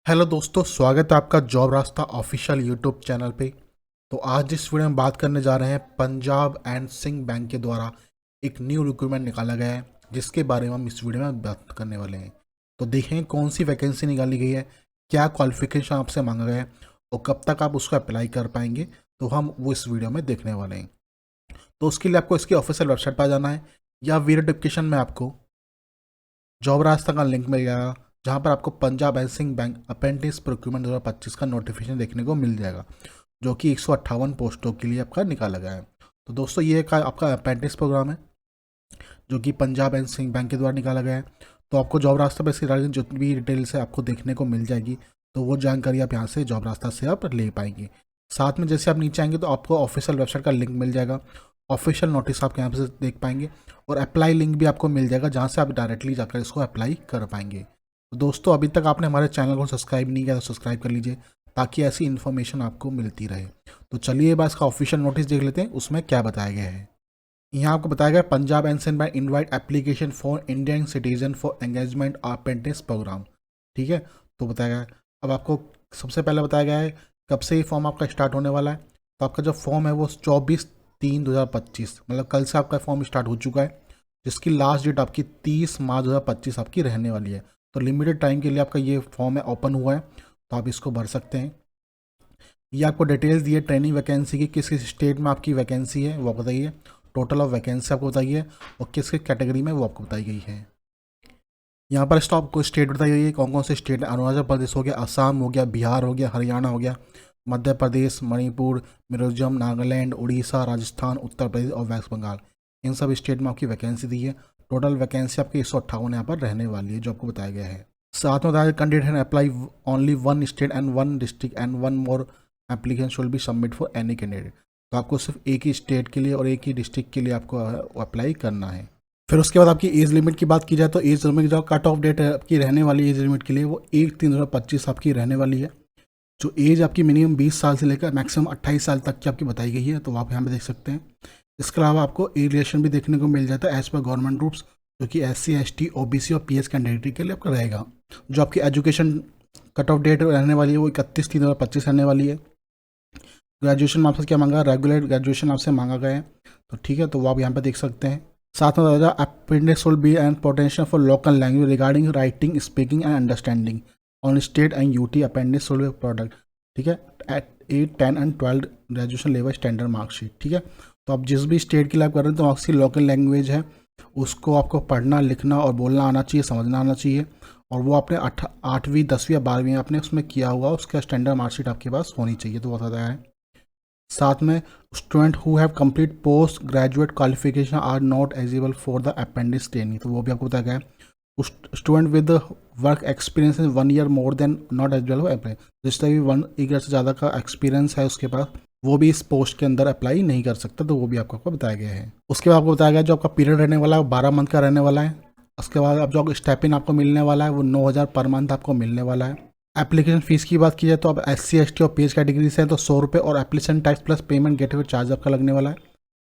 Hello दोस्तों, स्वागत है आपका जॉब रास्ता ऑफिशियल यूट्यूब चैनल पे। तो आज इस वीडियो में बात करने जा रहे हैं पंजाब एंड सिंध बैंक के द्वारा एक न्यू रिक्रूटमेंट निकाला गया है, जिसके बारे में हम इस वीडियो में बात करने वाले हैं। तो देखेंगे कौन सी वैकेंसी निकाली गई है, क्या क्वालिफिकेशन आपसे मांगा गया है और कब तक आप उसको अप्लाई कर पाएंगे, तो हम वो इस वीडियो में देखने वाले हैं। तो उसके लिए आपको इसकी ऑफिशियल वेबसाइट पर जाना है या वीडियो डिस्क्रिप्शन में आपको जॉब रास्ता का लिंक मिल जाएगा, जहाँ पर आपको Punjab and Sindh bank apprentice procurement 2025 का नोटिफिकेशन देखने को मिल जाएगा, जो कि 158 पोस्टों के लिए आपका निकाला गया है। तो दोस्तों ये आपका अप्रेंटिस प्रोग्राम है जो कि पंजाब एंड सिंध बैंक के द्वारा निकाला गया है। तो आपको जॉब रास्ता पर इसके रिगार्डिंग जितनी भी डिटेल्स है आपको देखने को मिल जाएगी, तो वो जानकारी आप यहाँ से जॉब रास्ता से आप ले पाएंगे। साथ में जैसे आप नीचे आएंगे तो आपको ऑफिशियल वेबसाइट का लिंक मिल जाएगा, ऑफिशियल नोटिस आप यहाँ से देख पाएंगे और अप्लाई लिंक भी आपको मिल जाएगा, जहाँ से आप डायरेक्टली जाकर इसको अप्लाई कर पाएंगे। तो दोस्तों अभी तक आपने हमारे चैनल को सब्सक्राइब नहीं किया तो सब्सक्राइब कर लीजिए, ताकि ऐसी इन्फॉर्मेशन आपको मिलती रहे। तो चलिए बस का ऑफिशियल नोटिस देख लेते हैं, उसमें क्या बताया गया है। यहाँ आपको बताया गया Punjab and Sindh bank invite application for Indian citizen for engagement apprentice programme. ठीक है, तो बताया गया है। अब आपको सबसे पहले बताया गया है कब से ये फॉर्म आपका स्टार्ट होने वाला है। तो आपका जो फॉर्म है वो 24/3/2025, मतलब कल से आपका फॉर्म स्टार्ट हो चुका है, जिसकी लास्ट डेट आपकी 30 मार्च 2025 आपकी रहने वाली है। तो लिमिटेड टाइम के लिए आपका ये फॉर्म है ओपन हुआ है, तो आप इसको भर सकते हैं। ये आपको डिटेल्स दिए ट्रेनिंग वैकेंसी की, किस किस स्टेट में आपकी वैकेंसी है वो बताइए, टोटल ऑफ वैकेंसी आपको बताइए और किस किस कैटेगरी में वो आपको बताई गई है। यहाँ पर स्टॉप को स्टेट बताई गई है, कौन कौन से स्टेट है। अरुणाचल प्रदेश हो गया, असम हो गया, बिहार हो गया, हरियाणा हो गया, मध्य प्रदेश, मणिपुर, मिजोरम, नागालैंड, उड़ीसा, राजस्थान, उत्तर प्रदेश और वेस्ट बंगाल। इन सब स्टेट में आपकी वैकेंसी दी है। टोटल वैकेंसी आपकी 158 यहाँ पर रहने वाली है, जो आपको बताया गया है। साथ में बताया candidate can apply only one state and one district and one more application should be submit for any candidate. तो आपको सिर्फ एक ही स्टेट के लिए और एक ही डिस्ट्रिक्ट के लिए आपको अप्लाई करना है। फिर उसके बाद आपकी एज लिमिट की बात की जाए तो एज लिमिट जो कट ऑफ डेट है आपकी रहने वाली एज लिमिट के लिए वो 1/3/2025 आपकी रहने वाली है। जो एज आपकी मिनिमम 20 साल से लेकर मैक्सिमम 28 साल तक की आपकी बताई गई है, तो आप यहाँ पे देख सकते हैं। इसके अलावा आपको एज रिलेशन भी देखने को मिल जाता है एज पर गवर्नमेंट रूल्स, जो कि SC ST OBC और PS कैंडिडेट के लिए आपका रहेगा। जो आपकी एजुकेशन कट ऑफ डेट रहने वाली है वो 31/3/2025 रहने वाली है। ग्रेजुएशन में आपसे क्या मांगा, रेगुलर ग्रेजुएशन आपसे मांगा गया है, तो ठीक है, तो वो आप यहाँ पे देख सकते हैं। साथ में बताया apprentice will be and potential for local language regarding writing, speaking and understanding on state and UT apprentice will be product. ठीक है, at 8, 10 and 12 graduation level standard marksheet. ठीक है, तो आप जिस भी स्टेट के लिए आप कर रहे हैं तो आपकी लोकल लैंग्वेज है उसको आपको पढ़ना, लिखना और बोलना आना चाहिए, समझना आना चाहिए, और वो आपने 8वीं 10वीं या 12वीं आपने उसमें किया हुआ उसका स्टैंडर्ड मार्कशीट आपके पास होनी चाहिए, तो बताया है। साथ में student who have complete post graduate qualification are not eligible for the appendix training, तो वो भी आपको बताया गया है। Student with work experience in 1 year more than not eligible for apply, जिसका भी 1 ईयर से ज़्यादा का एक्सपीरियंस है उसके पास, वो भी इस पोस्ट के अंदर अप्लाई नहीं कर सकता, तो वो भी आपको बताया गया है। उसके बाद आपको बताया गया जो आपका पीरियड रहने वाला है वो 12 मंथ का रहने वाला है। उसके बाद अब जो स्टेपिन आपको मिलने वाला है वो 9,000 पर मंथ आपको मिलने वाला है। एप्लीकेशन फ़ीस की बात की जाए तो अब SC ST और PS कैटेगरी से है तो 100 रुपये और application tax plus payment gateway charge आपका लगने वाला है।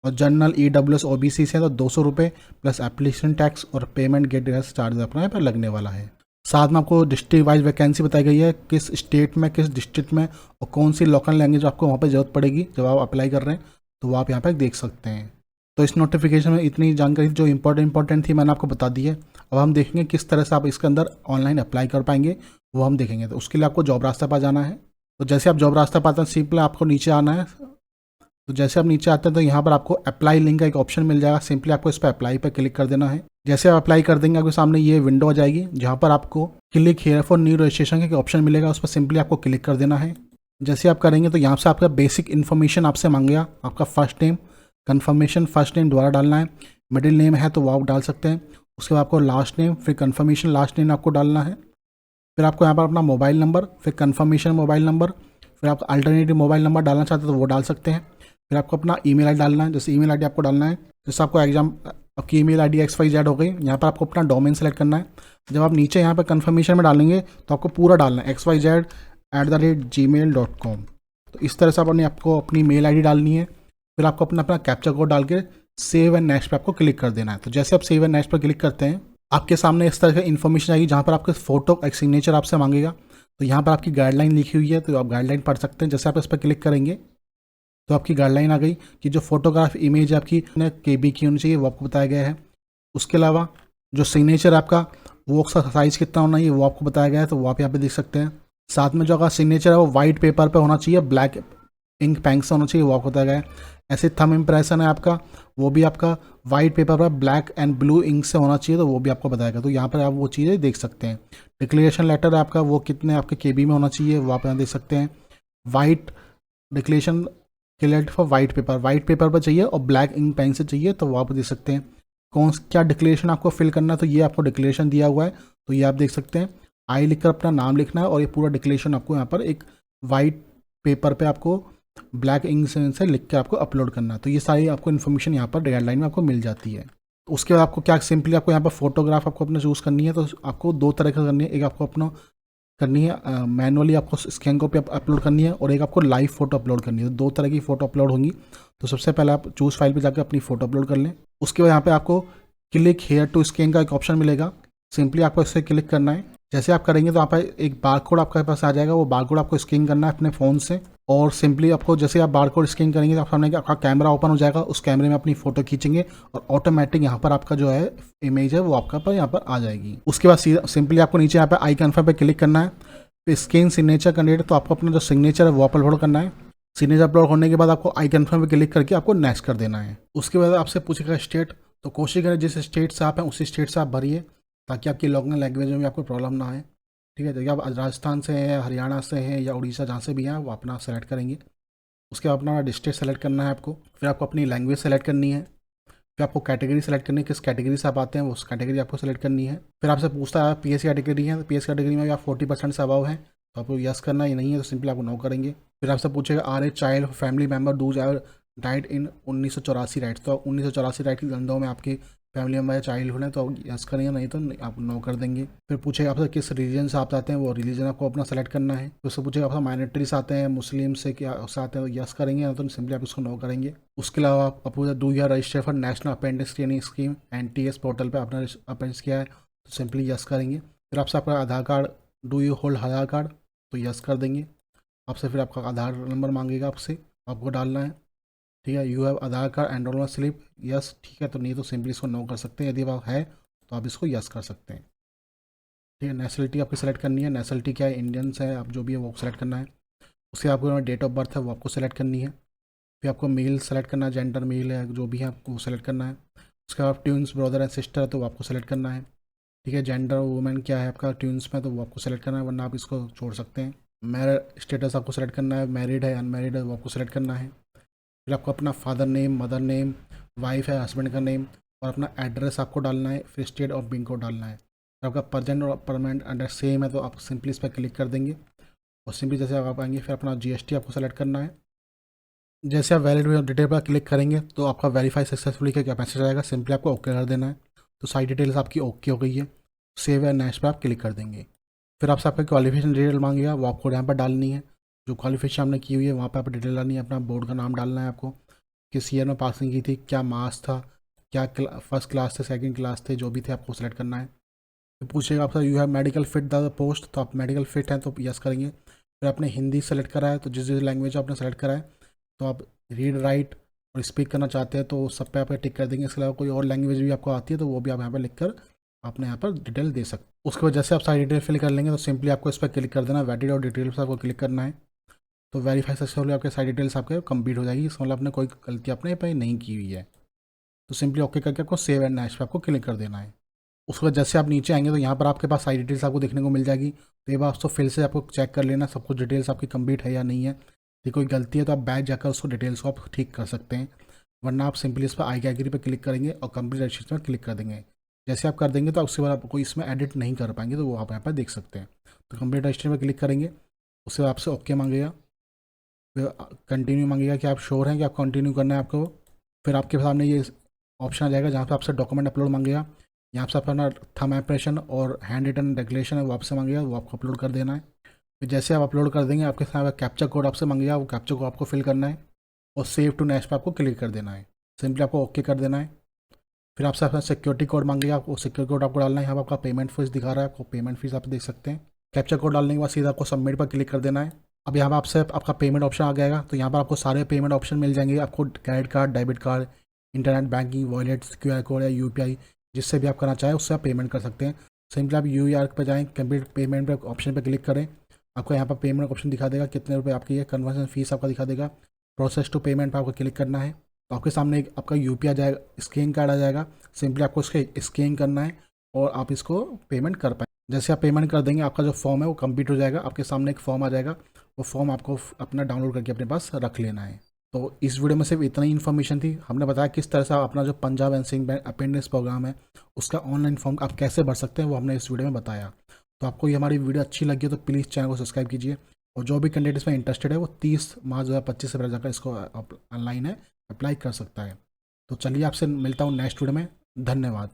और जनरल EWS OBC से है तो 200 रुपये प्लस एप्लीकेशन टैक्स और पेमेंट गेटवे चार्ज अपना यहाँ पर लगने वाला है। साथ में आपको डिस्ट्रिक्ट वाइज वैकेंसी बताई गई है, किस स्टेट में, किस डिस्ट्रिक्ट में और कौन सी लोकल लैंग्वेज आपको वहाँ पर ज़रूरत पड़ेगी जब आप अप्लाई कर रहे हैं, तो वो आप यहाँ पर देख सकते हैं। तो इस नोटिफिकेशन में इतनी जानकारी जो इंपॉर्टेंट थी मैंने आपको बता दी है। अब हम देखेंगे किस तरह से आप इसके अंदर ऑनलाइन अप्लाई कर पाएंगे, वो हम देखेंगे। तो उसके लिए आपको जॉब रास्ता पर जाना है। तो जैसे आप जॉब रास्ता पर आते हैं सिंपल आपको नीचे आना है। तो जैसे आप नीचे आते हैं तो यहाँ पर आपको अप्लाई लिंक का एक ऑप्शन मिल जाएगा, सिंपली आपको इस पर अप्लाई पर क्लिक कर देना है। जैसे आप अप्लाई कर देंगे आपके सामने ये विंडो आ जाएगी, जहाँ पर आपको click here for new registration का ऑप्शन मिलेगा, उस पर सिंपली आपको क्लिक कर देना है। जैसे आप करेंगे तो यहाँ से आपका बेसिक इन्फॉर्मेशन आपसे मांगेगा, आपका first name, confirmation first name दोबारा डालना है, मिडिल नेम है तो वो आप डाल सकते हैं। उसके बाद आपको लास्ट नेम, फिर कन्फर्मेशन लास्ट नेम आपको डालना है। फिर आपको यहाँ पर अपना मोबाइल नंबर, फिर कन्फर्मेशन मोबाइल नंबर, फिर आप अल्टरनेटिव मोबाइल नंबर डालना चाहते हैं तो वो डाल सकते हैं। फिर आपको अपना ईमेल आईडी डालना है, जैसे ईमेल आईडी आपको डालना है, जैसे आपको आपकी ईमेल आईडी XYZ हो गई। यहाँ पर आपको अपना डोमेन सेलेक्ट करना है। जब आप नीचे यहाँ पर कन्फर्मेशन में डालेंगे तो आपको पूरा डालना है xyz@gmail.com। तो इस तरह से आपको अपनी मेल आईडी डालनी है। फिर आपको अपना कैप्चा कोड डाल के सेव एंड नेक्स्ट पे आपको क्लिक कर देना है। तो जैसे आप सेव एंड नेक्स्ट पर क्लिक करते हैं आपके सामने इस तरह की इन्फॉर्मेशन आएगी, जहाँ पर आपके फोटो एक सिग्नेचर आपसे मांगेगा। तो यहाँ पर आपकी गाइडलाइन लिखी हुई है, तो आप गाइडलाइन पढ़ सकते हैं। जैसे आप इस पर क्लिक करेंगे तो आपकी गाइडलाइन आ गई कि जो फोटोग्राफ इमेज आपकी KB की होनी चाहिए वो आपको बताया गया है। उसके अलावा जो सिग्नेचर आपका वो साइज़ कितना होना चाहिए वो आपको बताया गया है, तो वो आप यहाँ पे देख सकते हैं। साथ में जो आपका सिग्नेचर है वो वाइट पेपर पे होना चाहिए, ब्लैक इंक पेन से होना चाहिए, वो आपको बताया गया है। ऐसे थंब इम्प्रेशन है आपका, वो भी आपका वाइट पेपर पर ब्लैक एंड ब्लू इंक से होना चाहिए, तो वो भी आपको बताएगा। तो यहाँ पर आप वो चीज़ें देख सकते हैं। डिक्लेरेशन लेटर आपका वो कितने आपके KB में होना चाहिए वो आप यहाँ देख सकते हैं। White declaration clear for white paper पर चाहिए और ब्लैक इंक पेन से चाहिए, तो वो आप देख सकते हैं। क्या डिक्लेरेशन आपको फिल करना है, तो ये आपको डिक्लेरेशन दिया हुआ है, तो ये आप देख सकते हैं। आई लिखकर अपना नाम लिखना है और ये पूरा डिक्लेरेशन आपको यहाँ पर एक वाइट पेपर पे आपको ब्लैक इंक से लिख के आपको अपलोड करना है। तो ये सारी आपको इन्फॉर्मेशन यहाँ पर गाइडलाइन में आपको मिल जाती है। उसके बाद आपको क्या सिंपली आपको यहाँ पर फोटोग्राफ आपको अपना चूज़ करनी है, तो आपको दो तरह का करनी है। एक आपको अपना करनी है मैनुअली, आपको स्कैन कॉपी अपलोड करनी है, और एक आपको लाइव फोटो अपलोड करनी है। दो तरह की फ़ोटो अपलोड होंगी। तो सबसे पहले आप चूज़ फाइल पे जाकर अपनी फ़ोटो अपलोड कर लें। उसके बाद यहाँ पे आपको क्लिक हेयर टू स्कैन का एक ऑप्शन मिलेगा, सिंपली आपको इस पर क्लिक करना है। जैसे आप करेंगे तो यहाँ पर एक बारकोड आपके पास आ जाएगा, वो बारकोड आपको स्कैन करना है अपने फ़ोन से, और सिंपली आपको जैसे आप बारकोड स्कैन करेंगे तो सामने आपका कैमरा ओपन हो जाएगा, उस कैमरे में अपनी फ़ोटो खींचेंगे और ऑटोमेटिक यहाँ पर आपका जो है इमेज है वो आपका पर यहाँ पर आ जाएगी। उसके बाद सिंपली आपको नीचे यहाँ पर आई कन्फर्म पे क्लिक करना है। स्कैन सिग्नेचर कैंडिडेट, तो आपको अपना जो सिग्नेचर है वो अपलोड करना है। सिग्नेचर अपलोड होने के बाद आपको आई कन्फर्म पे क्लिक करके आपको नेक्स्ट कर देना है। उसके बाद आपसे पूछेगा स्टेट, तो कोशिश करें जिस स्टेट से आप हैं उसी स्टेट से आप भरिए, ताकि आपकी लोकल लैंग्वेज में भी आपको प्रॉब्लम ना आए। ठीक है, तो आप राजस्थान से हैं, हरियाणा से हैं या उड़ीसा, जहाँ से भी हैं वो अपना सेलेक्ट करेंगे। उसके बाद अपना डिस्ट्रिक्ट सेलेक्ट करना है आपको, फिर आपको अपनी लैंग्वेज सेलेक्ट करनी है, फिर आपको कैटेगरी सेलेक्ट करनी है, किस कैटेगरी से आप आते हैं उस कैटेगरी आपको सेलेक्ट करनी है। फिर आपसे पूछता है PSC कैटेगरी है, तो PSC कैटेगरी में भी आप 40% से अबव है तो आपको यस करना है, नहीं है तो सिंपली आपको नो करेंगे। फिर आपसे पूछेगा are a child family member does or died in 1984 riots, तो 1984 राइट की गंदों में आपकी फैमिली मेम्बर या चाइल्ड है तो यस करेंगे, नहीं तो आप नो कर देंगे। फिर पूछेगा आपसे किस रीजन से आप आते हैं, वो रिलीजन आपको अपना सेलेक्ट करना है। फिर उससे पूछेगा आपसे माइनॉरिटी से आते हैं, मुस्लिम से क्या से आते हैं, तो यस करेंगे, नहीं तो सिंपली आप उसको नो करेंगे। उसके अलावा आप पूछा do you register for national appendix training scheme NTS portal पर आपने अपेंडिक्स किया है, तो सिंपली यस करेंगे। फिर आपसे आपका Aadhaar card, do you hold Aadhaar card, तो यस कर देंगे। आपसे फिर आपका आधार नंबर मांगेगा, आपसे आपको डालना है। ठीक है, you have Aadhaar card enrolment slip, yes ठीक है, तो नहीं तो सिंपली इसको नो कर सकते हैं। यदि आप है तो आप इसको यस कर सकते हैं। ठीक है, नेशनलिटी आपकी सेलेक्ट करनी है, नेशनलिटी क्या है, इंडियंस है, आप जो भी है वो सेलेक्ट करना है। उसके आपको डेट ऑफ बर्थ है वो आपको सेलेक्ट करनी है। फिर आपको मेल सेलेक्ट करना है, जेंडर मेल है जो भी है आपको सेलेक्ट करना है। उसके बाद ट्यून्स ब्रदर एंड सिस्टर है तो वो आपको सेलेक्ट करना है। ठीक है, जेंडर वुमेन क्या है आपका ट्यून्स में, तो वो आपको सेलेक्ट करना है, वरना आप इसको छोड़ सकते हैं। मैरिड स्टेटस आपको सेलेक्ट करना है, मैरिड है अनमैरिड है वो आपको सेलेक्ट करना है। फिर आपको अपना father name, mother name, wife है हस्बैंड का नेम, और अपना एड्रेस आपको डालना है, फिर स्टेट और पिन कोड डालना है। अगर आपका प्रेजेंट और परमानेंट एड्रेस सेम है तो आप सिंपली इस पर क्लिक कर देंगे, और सिंपली जैसे आप आएंगे फिर अपना GST आपको सेलेक्ट करना है। जैसे आप वैलिड डिटेल पर क्लिक करेंगे तो आपका वेरीफाई सक्सेसफुली का क्या मैसेज आएगा, सिंपली आपको ओके कर देना है। तो सारी डिटेल्स आपकी ओके हो गई है, सेव एंड नेक्स्ट पर आप क्लिक कर देंगे। फिर आपसे आपका क्वालिफिकेशन डिटेल मांगेगा, वो आपको यहाँ पर डालनी है। जो क्वालिफिकेशन आपने की हुई है वहाँ पर आप डिटेल डालनी है, अपना बोर्ड का नाम डालना है आपको, किस ईयर में पासिंग की थी, क्या मार्क्स था, क्या फर्स्ट क्लास थे, सेकंड क्लास थे, जो भी थे आपको सेलेक्ट करना है। फिर पूछेगा आपसे you have medical fit the post, तो आप मेडिकल फिट हैं तो यस करेंगे। फिर आपने हिंदी सेलेक्ट करा है तो जिस जिस लैंग्वेज आपने सेलेक्ट करा है तो आप रीड राइट और स्पीक करना चाहते हैं तो सब पे आप टिक कर देंगे। इसके अलावा कोई और लैंग्वेज भी आपको आती है तो वो भी आप यहाँ पर लिख कर आपने यहाँ पर डिटेल दे सकते। उसके बाद जैसे आप सारी डिटेल फिल कर लेंगे तो सिंपली आपको इस पर क्लिक कर देना, वैलिड और डिटेल्स आपको क्लिक करना है। तो वेरीफाई सक्सेसफुली आपके सारी डिटेल्स आपके कंप्लीट हो जाएगी, इसका मतलब आपने कोई गलती आपने पे नहीं की हुई है। तो सिंपली ओके करके आपको सेव एंड नेक्स्ट पे आपको क्लिक कर देना है। उसके बाद जैसे आप नीचे आएंगे तो यहाँ पर आपके पास सारी डिटेल्स आपको देखने को मिल जाएगी। तो ये बार उसको फिर से आपको चेक कर लेना सब कुछ डिटेल्स आपकी कंप्लीट है या नहीं है। यदि कोई गलती है तो आप बैक जाकर उसको डिटेल्स को आप ठीक कर सकते हैं, वरना आप सिंपली इस पर आई कैटेगरी पर क्लिक करेंगे और कंप्लीट रजिस्ट्रेशन पर क्लिक कर देंगे। जैसे आप कर देंगे तो उसके बाद आप कोई इसमें एडिट नहीं कर पाएंगे, तो वो आप यहाँ पर देख सकते हैं। तो कंप्लीट रजिस्ट्रेशन पर क्लिक करेंगे, उससे आपसे ओके मांगेगा, फिर कंटिन्यू मांगेगा कि आप श्योर हैं कि आप कंटिन्यू करना है आपको। फिर आपके सामने ये ऑप्शन आ जाएगा जहाँ पे आपसे डॉक्यूमेंट अपलोड मांगेगा। यहाँ से अपना थंब इम्प्रेशन और हैंड रिटन डिक्लेरेशन है वो आपसे मांगेगा, वो आपको अपलोड कर देना है। फिर जैसे आप अपलोड कर देंगे आपके सामने कैप्चा कोड आपसे मांगेगा, वो कैप्चा कोड आपको फिल करना है और सेव टू नेक्स्ट पर आपको क्लिक कर देना है। सिंपली आपको ओके कर देना है। फिर आपसे अपना सिक्योरिटी कोड मांगेगा, वो सिक्योरिटी कोड आपको डालना है। यहाँ पर आपका पेमेंट फीस दिखा रहा है, आपको पेमेंट फीस आप देख सकते हैं। कैप्चा कोड डालने के बाद सीधा आपको सबमिट पर क्लिक कर देना है। अब यहाँ पर आपसे आपका पेमेंट ऑप्शन आ जाएगा, तो यहाँ पर आपको सारे पेमेंट ऑप्शन मिल जाएंगे। आपको credit card, debit card, internet banking, wallets, QR code या यूपीआई, जिससे भी आप करना चाहें उससे आप पेमेंट कर सकते हैं। सिंपली आप यूआर पर जाएँ, कंप्लीट पेमेंट पर ऑप्शन पर क्लिक करें। आपको यहाँ पर पेमेंट ऑप्शन दिखा देगा, कितने रुपये आपकी ये कन्वर्जन फीस आपका दिखा देगा। प्रोसेस टू पेमेंट पर आपको क्लिक करना है, तो आपके सामने एक आपका यूपीआई आ जाएगा, स्कैन कार्ड आ जाएगा। सिंपली आपको इसके स्कैन करना है और आप इसको पेमेंट कर पाएँ। जैसे आप पेमेंट कर देंगे, आपका जो फॉर्म है वो कंप्लीट हो जाएगा। आपके सामने एक फॉर्म आ जाएगा, वो फॉर्म आपको अपना डाउनलोड करके अपने पास रख लेना है। तो इस वीडियो में सिर्फ इतना ही इन्फॉर्मेशन थी। हमने बताया किस तरह से आप अपना जो Punjab and Sindh bank appendix programme है उसका ऑनलाइन फॉर्म आप कैसे भर सकते हैं, वो हमने इस वीडियो में बताया। तो आपको ये हमारी वीडियो अच्छी लगी हो तो प्लीज़ चैनल को सब्सक्राइब कीजिए, और जो भी कैंडिडेट इसमें इंटरेस्टेड है वो 30 मार्च 2025 से पहले जाकर इसको ऑनलाइन है अप्लाई कर सकता है। तो चलिए आपसे मिलता हूँ नेक्स्ट वीडियो में। धन्यवाद।